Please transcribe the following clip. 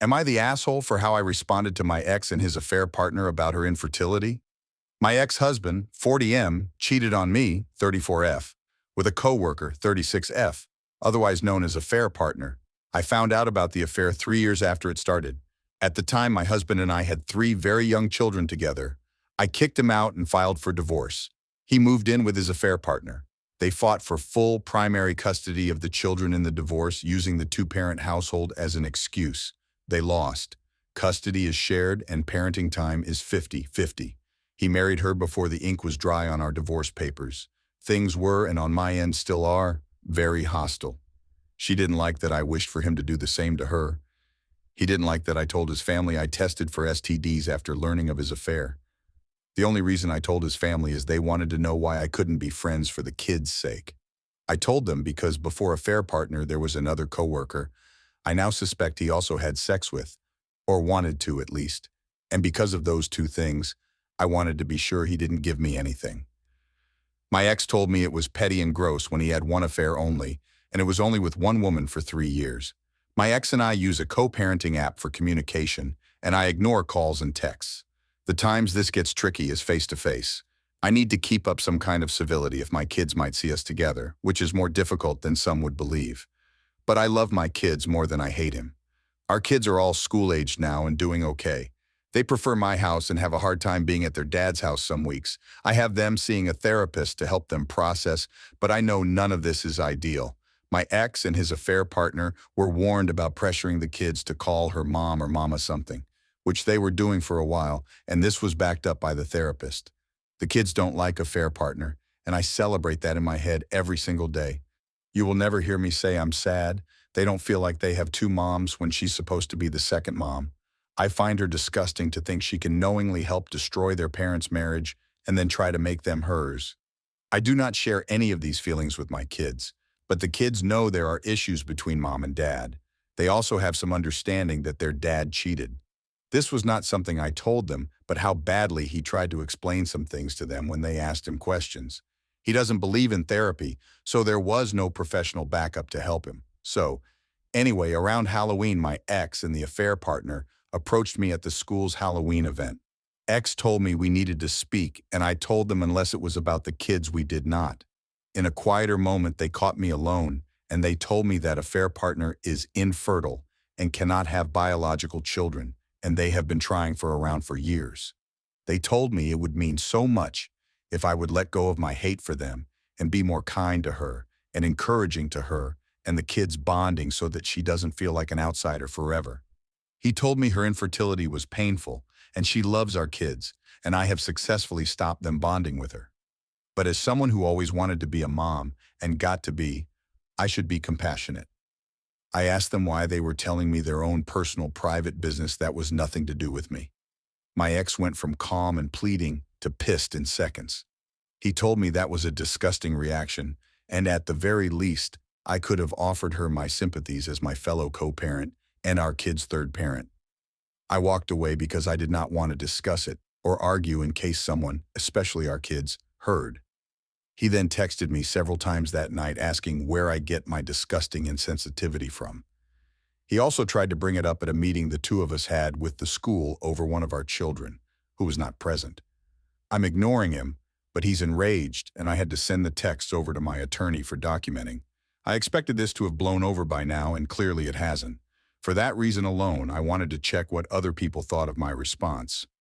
Am I the asshole for how I responded to my ex and his affair partner about her infertility? My ex-husband, 40M, cheated on me, 34F, with a coworker, 36F, otherwise known as affair partner. I found out about the affair 3 years after it started. At the time, my husband and I had 3 very young children together. I kicked him out and filed for divorce. He moved in with his affair partner. They fought for full primary custody of the children in the divorce, using the two-parent household as an excuse. They lost. Custody is shared and parenting time is 50-50. He married her before the ink was dry on our divorce papers. Things were, and on my end still are, very hostile. She didn't like that I wished for him to do the same to her. He didn't like that I told his family I tested for STDs after learning of his affair. The only reason I told his family is they wanted to know why I couldn't be friends for the kids' sake. I told them because before affair partner there was another coworker I now suspect he also had sex with, or wanted to at least, and because of those two things, I wanted to be sure he didn't give me anything. My ex told me it was petty and gross when he had one affair only, and it was only with one woman for 3 years. My ex and I use a co-parenting app for communication, and I ignore calls and texts. The times this gets tricky is face-to-face. I need to keep up some kind of civility if my kids might see us together, which is more difficult than some would believe. But I love my kids more than I hate him. Our kids are all school-aged now and doing okay. They prefer my house and have a hard time being at their dad's house some weeks. I have them seeing a therapist to help them process, but I know none of this is ideal. My ex and his affair partner were warned about pressuring the kids to call her mom or mama something, which they were doing for a while, and this was backed up by the therapist. The kids don't like affair partner, and I celebrate that in my head every single day. You will never hear me say I'm sad. They don't feel like they have two moms when she's supposed to be the second mom. I find her disgusting to think she can knowingly help destroy their parents' marriage and then try to make them hers. I do not share any of these feelings with my kids, but the kids know there are issues between mom and dad. They also have some understanding that their dad cheated. This was not something I told them, but how badly he tried to explain some things to them when they asked him questions. He doesn't believe in therapy, so there was no professional backup to help him. So, anyway, around Halloween, my ex and the affair partner approached me at the school's Halloween event. Ex told me we needed to speak, and I told them unless it was about the kids, we did not. In a quieter moment, they caught me alone, and they told me that affair partner is infertile and cannot have biological children, and they have been trying for years. They told me it would mean so much if I would let go of my hate for them and be more kind to her and encouraging to her and the kids bonding so that she doesn't feel like an outsider forever. He told me her infertility was painful and she loves our kids, and I have successfully stopped them bonding with her. But as someone who always wanted to be a mom and got to be, I should be compassionate. I asked them why they were telling me their own personal private business that was nothing to do with me. My ex went from calm and pleading to pissed in seconds. He told me that was a disgusting reaction, and at the very least, I could have offered her my sympathies as my fellow co-parent and our kid's third parent. I walked away because I did not want to discuss it or argue in case someone, especially our kids, heard. He then texted me several times that night asking where I get my disgusting insensitivity from. He also tried to bring it up at a meeting the two of us had with the school over one of our children, who was not present. I'm ignoring him, but he's enraged, and I had to send the texts over to my attorney for documenting. I expected this to have blown over by now, and clearly it hasn't. For that reason alone, I wanted to check what other people thought of my response.